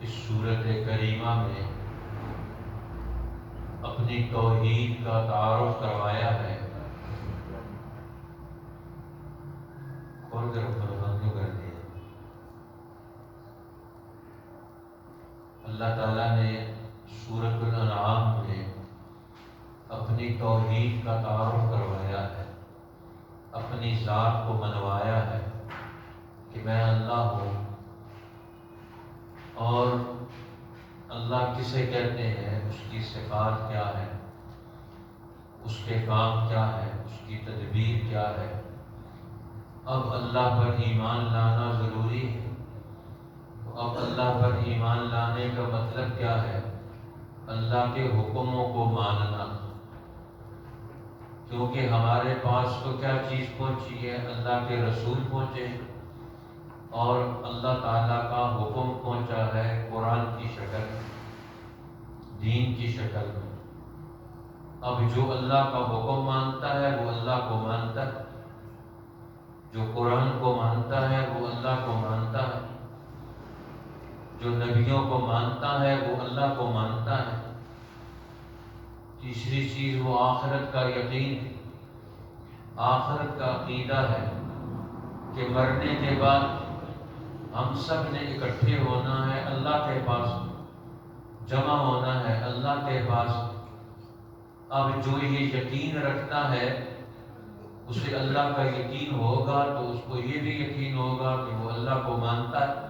اس صورت کریمہ میں اپنی توحید کا تعارف کروایا ہے. کھول کر بند کر دیا. اللہ تعالیٰ نے سورۃ الانعام میں اپنی توحید کا تعارف کروایا ہے، اپنی ذات کو منوایا ہے کہ میں اللہ ہوں. اور اللہ کسے کہتے ہیں، اس کی صفات کیا ہے، اس کے کام کیا ہے، اس کی تدبیر کیا ہے. اب اللہ پر ایمان لانا ضروری ہے. اب اللہ پر ایمان لانے کا مطلب کیا ہے؟ اللہ کے حکموں کو ماننا. کیونکہ ہمارے پاس تو کیا چیز پہنچی ہے؟ اللہ کے رسول پہنچے ہیں اور اللہ تعالیٰ کا حکم پہنچا ہے قرآن کی شکل میں، دین کی شکل میں. اب جو اللہ کا حکم مانتا ہے وہ اللہ کو مانتا ہے، جو قرآن کو مانتا ہے وہ اللہ کو مانتا ہے، جو نبیوں کو مانتا ہے وہ اللہ کو مانتا ہے. تیسری چیز وہ آخرت کا یقین ہے، آخرت کا عقیدہ ہے کہ مرنے کے بعد ہم سب نے اکٹھے ہونا ہے، اللہ کے پاس جمع ہونا ہے، اللہ کے پاس. اب جو یہ یقین رکھتا ہے اسے اللہ کا یقین ہوگا تو اس کو یہ بھی یقین ہوگا کہ وہ اللہ کو مانتا ہے.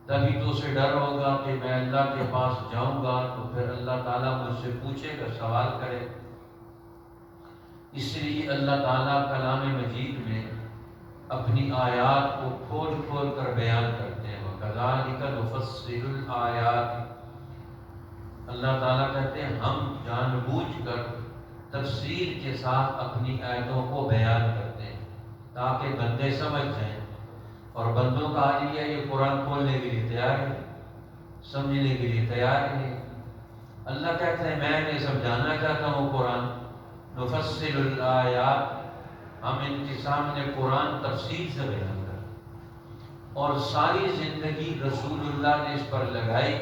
تبھی تو اسے ڈر ہوگا کہ میں اللہ کے پاس جاؤں گا تو پھر اللہ تعالیٰ مجھ سے پوچھے گا، سوال کرے. اس لیے اللہ تعالیٰ کلام مجید میں اپنی آیات کو کھول کھول کر بیان کرتے ہیں. وَكَذَلِكَ نُفَصِّلُ الْآيَاتِ. اللہ تعالیٰ کہتے ہیں ہم جان بوجھ کر تفصیل کے ساتھ اپنی آیتوں کو بیان کرتے ہیں تاکہ بندے سمجھ جائیں. اور بندوں کا حال یہ ہے، یہ قرآن کھولنے کے لیے تیار ہے، سمجھنے کے لیے تیار ہے. اللہ کہتے ہیں میں انہیں سمجھانا چاہتا ہوں قرآن. نفصل الآیات، ہم ان کے سامنے قرآن تفصیل سے بیان کریں. اور ساری زندگی رسول اللہ نے اس پر لگائی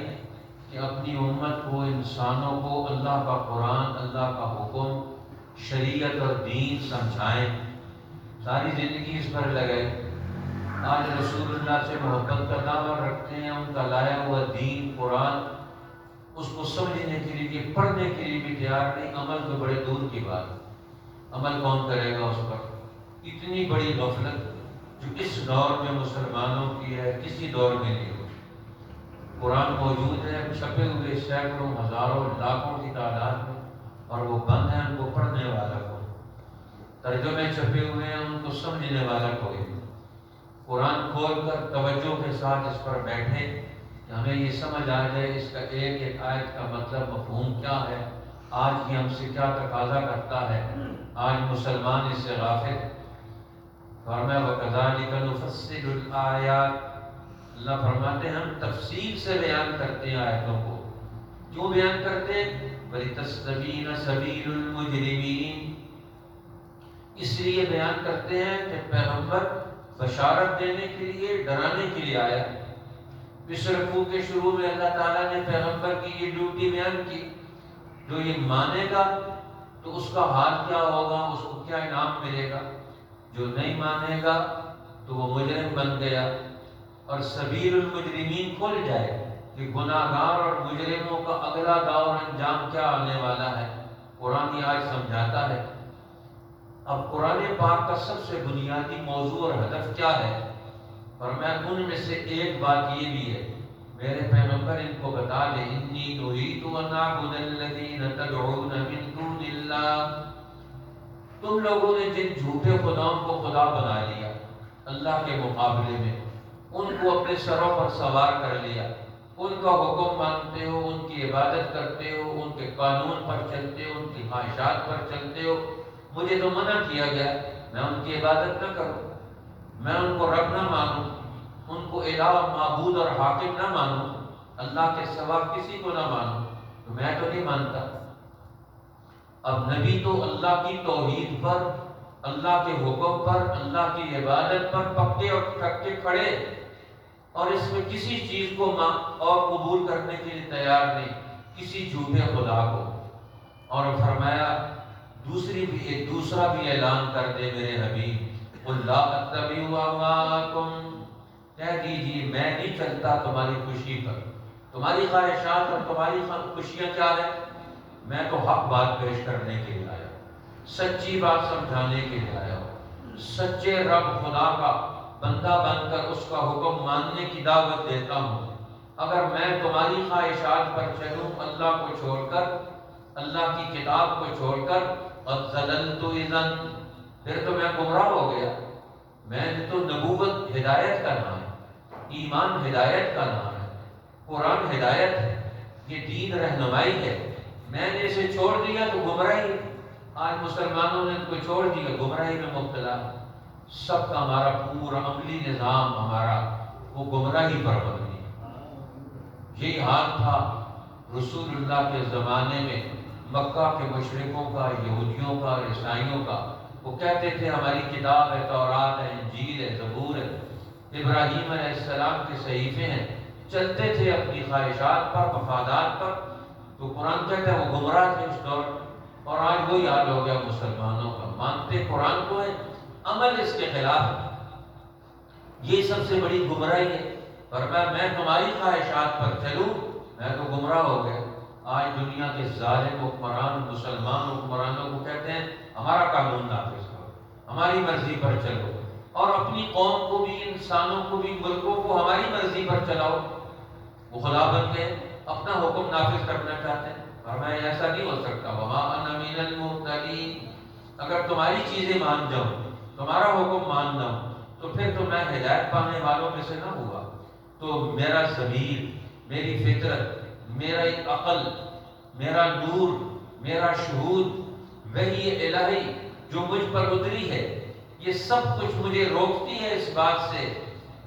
کہ اپنی امت کو، انسانوں کو اللہ کا قرآن، اللہ کا حکم، شریعت اور دین سمجھائیں. ساری زندگی اس پر لگائی. آج رسول اللہ سے محبت کا دعویٰ رکھتے ہیں، ان کا لایا ہوا دین قرآن اس کو سمجھنے کے لیے، پڑھنے کے لیے بھی تیار نہیں. عمل تو بڑے دور کی بات، عمل کون کرے گا اس پر؟ اتنی بڑی غفلت جو اس دور میں مسلمانوں کی ہے، کسی دور میں نہیں ہوئی. قرآن موجود ہے، چھپے ہوئے سینکڑوں، ہزاروں، لاکھوں کی تعداد میں، اور وہ بند ہیں، ان کو پڑھنے والا کوئی، ترجمے چھپے ہوئے ہیں، ان کو سمجھنے والا کوئی. قرآن کھول کر توجہ کے ساتھ اس پر بیٹھے کہ ہمیں یہ سمجھ آ جائے اس کا ایک ایک آیت کا مطلب، مفہوم کیا ہے، آج یہ ہم سے کیا تقاضا کرتا ہے. آج مسلمان اس سے غافل. فرمایا وَكَذَلِكَ نُفَصِّلُ الْآيَاتِ. اللہ فرماتے ہیں ہم تفصیل سے بیان کرتے ہیں آیتوں کو. کیوں بیان کرتے ہیں؟ وَلِتَسْتَبِينَ سَبِيلُ الْمُجْرِمِينَ. اس لیے بیان کرتے ہیں کہ پیغمبر بشارت دینے کے لیے، ڈرانے کے لیے آیا. اس رکوع کے شروع میں اللہ تعالیٰ نے پیغمبر کی یہ ڈیوٹی بیان کی، جو یہ مانے گا تو اس کا حال کیا ہوگا، اس کو کیا انعام ملے گا. جو نہیں مانے گا تو وہ مجرم بن گیا. اور سبیل المجرمین کھل جائے کہ گناہ گار اور مجرموں کا اگلا دور انجام کیا آنے والا ہے. قرآن یہ آج سمجھاتا ہے. اب قرآن پاک کا سب سے بنیادی موضوع اور ہدف کیا ہے؟ فرمایا ان میں سے ایک بات یہ بھی ہے، میرے پیغمبر ان کو بتا دے انی نہیت ان اعبد الذین تدعون من دون اللہ. تم لوگوں نے جن جھوٹے خداؤں کو خدا بنا لیا اللہ کے مقابلے میں، ان کو اپنے سروں پر سوار کر لیا، ان کا حکم مانتے ہو، ان کی عبادت کرتے ہو، ان کے قانون پر چلتے ہو، ان کی خواہشات پر چلتے ہو. مجھے تو منع کیا گیا میں ان کی عبادت نہ کروں، میں ان کو رب نہ مانوں، ان کو الہ، معبود اور حاکم نہ مانوں، اللہ کے سوا کسی کو نہ مانوں. تو میں تو نہیں مانتا. اب نبی تو اللہ کی توحید پر، اللہ کے حکم پر، اللہ کی عبادت پر پکے اور ٹکے کھڑے. اور اس میں کسی چیز کو اور قبول کرنے کے لیے تیار نہیں، کسی جھوٹے خدا کو۔ اور فرمایا دوسرا بھی اعلان کر دے میرے حبیب، قل لا اتبع اهواءکم، کہہ دیجیے میں نہیں چلتا تمہاری خوشی پر، تمہاری خواہشات اور تمہاری خوشیاں کیا ہے، میں تو حق بات پیش کرنے کے لیے آیا ہوں، سچی بات سمجھانے کے لیے آیا ہوں، سچے رب خدا کا بندہ بن کر اس کا حکم ماننے کی دعوت دیتا ہوں۔ اگر میں تمہاری خواہشات پر چلوں اللہ کو چھوڑ کر، اللہ کی کتاب کو چھوڑ کر، قد ضللت اذا، پھر تو میں گمراہ ہو گیا۔ میں نے تو نبوت ہدایت کا نام ہے، ایمان ہدایت کا نام ہے، قرآن ہدایت ہے، یہ دین رہنمائی ہے، میں نے اسے چھوڑ دیا تو گمراہی۔ آج مسلمانوں نے ان کو چھوڑ دیا، گمراہی میں مبتلا، سب کا ہمارا پورا عملی نظام ہمارا وہ گمراہی پر مبنی ہے۔ یہی حال تھا رسول اللہ کے زمانے میں مکہ کے مشرکوں کا، یہودیوں کا، عیسائیوں کا۔ وہ کہتے تھے ہماری کتاب ہے، تورات ہے، انجیل ہے، زبور ہے، ابراہیم علیہ السلام کے صحیفے ہیں، چلتے تھے اپنی خواہشات پر، مفادات پر۔ تو قرآن کہتا ہے وہ گمراہ تھے اس دور میں۔ اور آج وہی حال ہو گیا مسلمانوں کا، مانتے قرآن کو ہے، عمل اس کے خلاف ہے، یہ سب سے بڑی گمراہی ہے۔ فرمایا میں تمہاری خواہشات پر چلوں میں تو گمراہ ہو گیا۔ آج دنیا کے ظالم حکمران مسلمان حکمرانوں کو کہتے ہیں ہمارا قانون نافذ کرو، ہماری مرضی پر چلو، اور اپنی قوم کو بھی، انسانوں کو بھی، ملکوں کو ہماری مرضی پر چلاؤ۔ وہ خدا بن کے اپنا حکم نافذ کرنا چاہتے ہیں۔ فرمایا ایسا نہیں ہو سکتا، وما انا من المرسلین، اگر تمہاری چیزیں مان جاؤں، تمہارا حکم مان جاؤں، تو پھر تو میں ہدایت پانے والوں میں سے نہ ہوا۔ تو میرا ضمیر، میری فطرت، میرا عقل، میرا نور، میرا شہود، وحی الہی جو مجھ پر اتری ہے، یہ سب کچھ مجھے روکتی ہے اس بات سے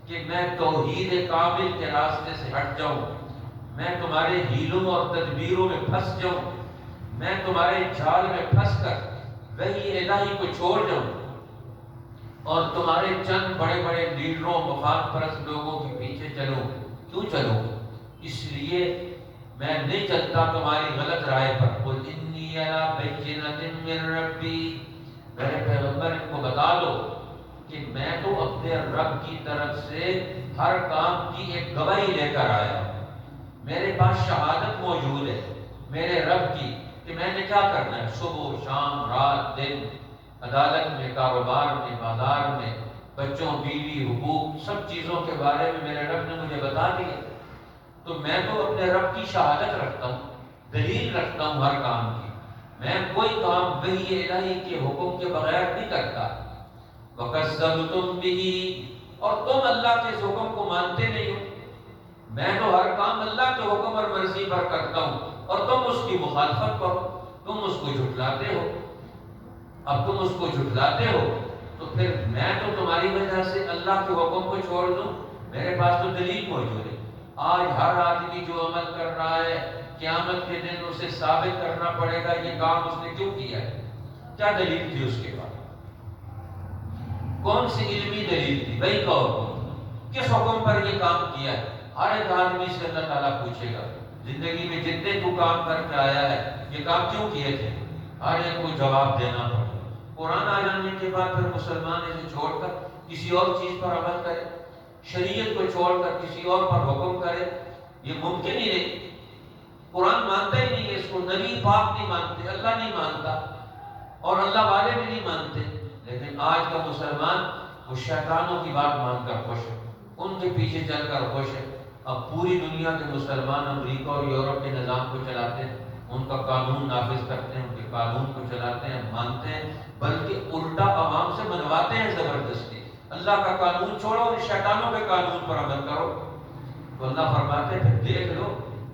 کہ میں توحید کامل کے راستے سے ہٹ جاؤں، میں تمہارے ہیلوں اور تدبیروں میں پھنس جاؤں، میں تمہارے جال میں پھنس کر وحی الہی کو چھوڑ جاؤں اور تمہارے چند بڑے بڑے لیڈروں، مفاد پرست لوگوں کے پیچھے چلوں۔ کیوں چلوں؟ اس لیے میں نہیں چلتا تمہاری غلط رائے پر۔ قل انی علی بینۃ من ربی، میرے پیغمبر ان کو بتا دو کہ میں تو اپنے رب کی طرف سے ہر کام کی ایک گواہی لے کر آیا ہوں، میرے پاس شہادت موجود ہے میرے رب کی کہ میں نے کیا کرنا ہے، صبح شام رات دن، عدالت میں، کاروبار میں، بازار میں، بچوں بیوی حقوق سب چیزوں کے بارے میں میرے رب نے مجھے بتا دیا۔ تو میں تو اپنے رب کی شہادت رکھتا ہوں، دلیل رکھتا ہوں ہر کام کی، میں کوئی کام وحی الہی کے حکم کے بغیر نہیں کرتا۔ وَكَذَّبْتُمْ بِهِ، اور تم اللہ کے اس حکم کو مانتے نہیں ہو۔ میں تو ہر کام اللہ کے حکم اور مرضی پر کرتا ہوں اور تم اس کی مخالفت کرو، تم اس کو جھٹلاتے ہو۔ اب تم اس کو جھٹلاتے ہو تو پھر میں تو تمہاری وجہ سے اللہ کے حکم کو چھوڑ دوں؟ میرے پاس تو دلیل موجود ہے۔ آج ہر آدمی جو عمل کر رہا ہے، قیامت کے دن اسے ثابت کرنا پڑے گا یہ کام اس نے کیوں کیا ہے، کیا دلیل تھی اس کے پاس، کون سی علمی دلیل تھی، بھائی کس حکم پر یہ کام کیا ہے۔ ہر ایک آدمی سے اللہ تعالیٰ پوچھے گا زندگی میں جتنے تو کام کر کے آیا ہے یہ کام کیوں کیے تھے، ہر ایک کو جواب دینا پڑے۔ قرآن آ جانے کے بعد پھر مسلمان اسے چھوڑ کر کسی اور چیز پر عمل کرے، شریعت کو چھوڑ کر کسی اور پر حکم کرے، یہ ممکن ہی نہیں۔ قرآن مانتا ہی نہیں ہے اس کو، نبی پاک نہیں مانتے، اللہ نہیں مانتا اور اللہ والے بھی نہیں مانتے۔ لیکن آج کا مسلمان وہ شیطانوں کی بات مان کر خوش ہے، ان کے پیچھے چل کر خوش ہے۔ اب پوری دنیا کے مسلمان امریکہ اور یورپ کے نظام کو چلاتے ہیں، ان کا قانون نافذ کرتے ہیں، ان کے قانون کو چلاتے ہیں، مانتے ہیں، بلکہ الٹا عوام سے منواتے ہیں زبردستی۔ اللہ کا قانون چھوڑو اور شیطانوں کے قانون پر عمل کرو۔ تو اللہ فرماتے ہیں پھر دیکھ لو،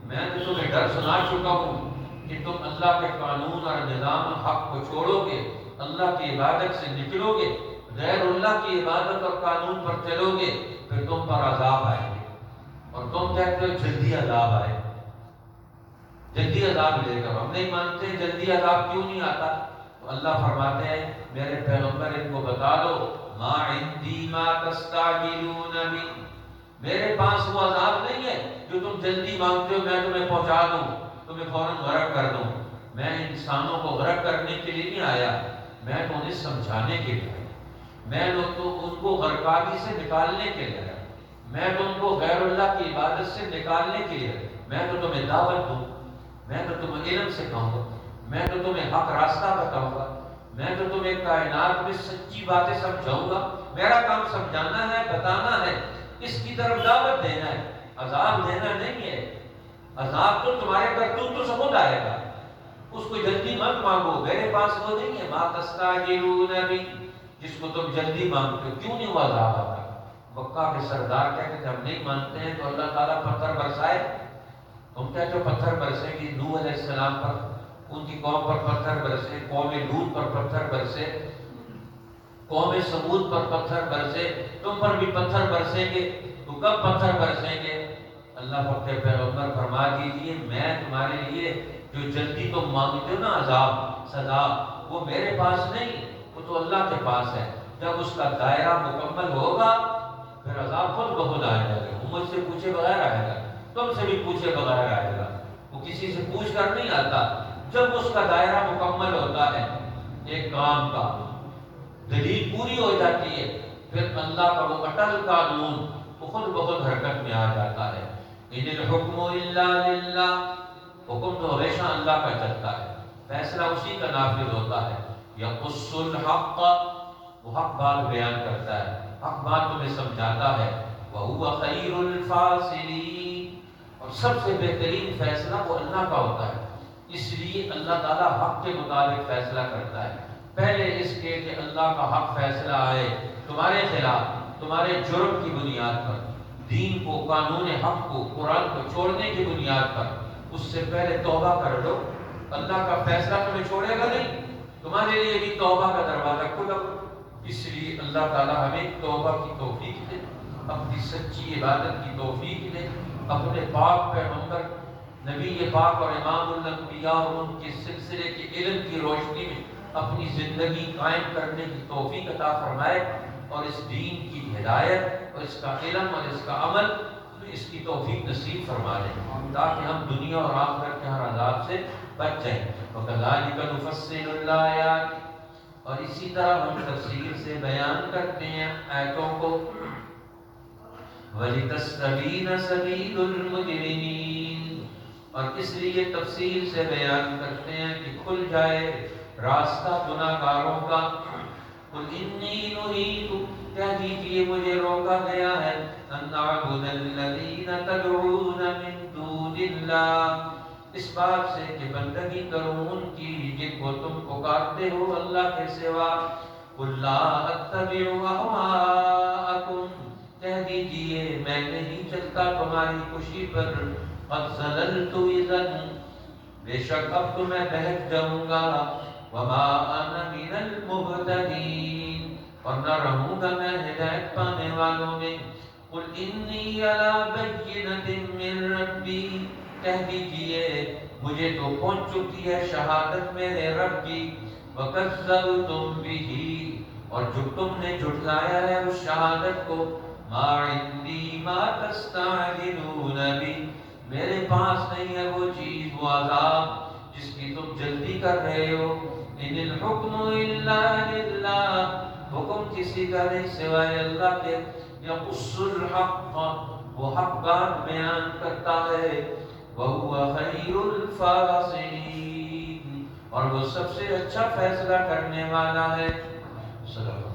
میں نے تمہیں ڈر سنا چکا ہوں کہ تم اللہ کے قانون اور نظام حق کو چھوڑو گے، اللہ کی عبادت سے نکلو گے، غیر اللہ کی عبادت اور قانون پر چلو گے، پھر تم پر عذاب آئے گے۔ اور تم کہتے ہو جلدی عذاب آئے، جلدی عذاب لے کر، ہم نہیں مانتے جلدی عذاب کیوں نہیں آتا۔ تو اللہ فرماتے ہیں میرے پیغمبر ان کو بتا دو، ما عندی ما تستعجلون بہ، میرے پاس وہ عذاب نہیں ہے جو تم جلدی مانگتے ہو میں تمہیں پہنچا دوں، تمہیں فوراً غرق کر دوں۔ میں انسانوں کو غرق کرنے کے لیے نہیں آیا، میں تو انہیں سمجھانے کے لیے آیا، میں تو ان کو غرقابی سے نکالنے کے لیے آیا، میں تو ان کو غیر اللہ کی عبادت سے نکالنے کے لیے آیا۔ میں تو تمہیں دعوت دوں، میں تو تمہیں علم سکھاؤں گا، میں تو تمہیں حق راستہ بتاؤں گا، میں تو تمہیں کائنات میں سچی باتیں سمجھاؤں گا۔ میرا کام سمجھانا ہے، بتانا ہے، اس کی طرف دعوت دینا ہے، عذاب دینا نہیں ہے۔ عذاب تو تمہارے کرتوت تو سب آئے گا، اس کو جلدی مت مانگو، میرے پاس وہ نہیں ہے۔ ما تستعجلون بی، جس کو تم جلدی مانگتے ہو، کیوں نہیں وہ عذاب آتا؟ مکہ کے سردار کہتے تھے ہم نہیں مانتے ہیں تو اللہ تعالیٰ پتھر برسائے۔ تم کہتے ہو پتھر برسے کہ نوح علیہ السلام پر، ان کی قوم پر پتھر برسے، قوم لوط پر پتھر برسے، قوم سمود پر پتھر برسے، تم پر بھی پتھر برسیں گے، تو کب پتھر برسیں گے؟ اللہ پاک کے پیغمبر فرما دیجئے میں تمہارے لیے جو جلدی تم مانگتے ہو نا عذاب سزا، وہ میرے پاس نہیں، وہ تو اللہ کے پاس ہے۔ جب اس کا دائرہ مکمل ہوگا پھر عذاب خود بخود آئے گا، وہ مجھ سے پوچھے بغیر آئے گا، تم سے بھی پوچھے بغیر آئے گا، وہ کسی سے پوچھ کر نہیں آتا۔ جب اس کا دائرہ مکمل ہوتا ہے ایک کام کا، دلیل پوری ہو جاتی ہے، پھر اللہ کا وہ اٹل قانون وہ خود بخود حرکت میں آ جاتا ہے۔ ان الحکم الا للہ، حکم تو ہمیشہ اللہ کا چلتا ہے، فیصلہ اسی کا نافذ ہوتا ہے۔ یقص الحق، وہ حق بات بیان کرتا ہے، حق بات تمہیں سمجھاتا ہے۔ وہو خیر الفاصلین، اور سب سے بہترین فیصلہ وہ اللہ کا ہوتا ہے، اس لیے اللہ تعالیٰ حق کے مطابق فیصلہ کرتا ہے۔ پہلے اس کے کہ اللہ کا حق فیصلہ آئے تمہارے خلاف، تمہارے جرم کی بنیاد پر، دین کو، قانون حق کو، قرآن کو چھوڑنے کی بنیاد پر، اس سے پہلے توبہ کر لو۔ اللہ کا فیصلہ تمہیں چھوڑے گا نہیں، تمہارے لیے بھی توبہ کا دروازہ کھلا۔ اس لیے اللہ تعالیٰ ہمیں توبہ کی توفیق دے، اپنی سچی عبادت کی توفیق دے، اپنے پاک پیغمبر نبی پاک اور امام الانبیاء اور ان کے سلسلے کے علم کی روشنی میں اپنی زندگی قائم کرنے کی توفیق عطا فرمائے، اور اس دین کی ہدایت اور اس کا علم اور اس کا عمل، اس کی توفیق نصیب فرما دے، تاکہ ہم دنیا اور آخرت کے ہر عذاب سے بچ جائیں۔ وَكَذَلِكَ نُفَصِّلُ الْآيَاتِ، اور اسی طرح ہم تفصیل سے بیان کرتے ہیں آیتوں کو۔ وَلِتَسْتَبِينَ سَبِيلُ الْمُجْرِمِينَ، اور اس لیے تفصیل سے بیان کرتے ہیں کہ کھل جائے راستہ گناہ گاروں کا۔ قُلْ إِنِّي نُهِيتُ، کہہ دیجئے مجھے روکا گیا ہے، أَنْ أَعْبُدَ الَّذِينَ تَدْعُونَ مِن دُونِ اللَّهِ، اس بات سے کہ بندگی کروں ان کی جن کو تم پکارتے ہو اللہ کے سوا۔ قُلْ لَا أَتَّبِعُ أَهْوَاءَكُمْ، کہہ دیجئے میں نہیں چلتا تمہاری خوشی پر۔ قَدْ ضَلَلْتُ إِذًا، بے شک اب تو میں بہک جاؤں گا۔ وَمَا أَنَا مِنَ الْمُهْتَدِينَ، اور نہ رہوں گا میں ہدایت پانے والوں میں۔ قُلْ إِنِّي عَلَىٰ بَيِّنَةٍ مِّن رَبِّي، کہہ دیجئے مجھے تو پہنچ چکی ہے شہادت میرے رب کی۔ وَكَذَّبْتُم بِهِ، اور جو تم نے جھٹلایا ہے اس شہادت کو۔ مَا عِندِي مَا تَسْتَعْجِلُونَ بِهِ، میرے پاس نہیں ہے وہ چیز، وہ عذاب جس کی تم جلدی کر رہے ہو۔ ان الحکم الا للہ، حکم کسی کا نہیں سوائے اللہ کے۔ یقص الحق، وہ حق بات بیان کرتا ہے۔ وہو خیر الفاصلین، اور وہ سب سے اچھا فیصلہ کرنے والا ہے۔ صدق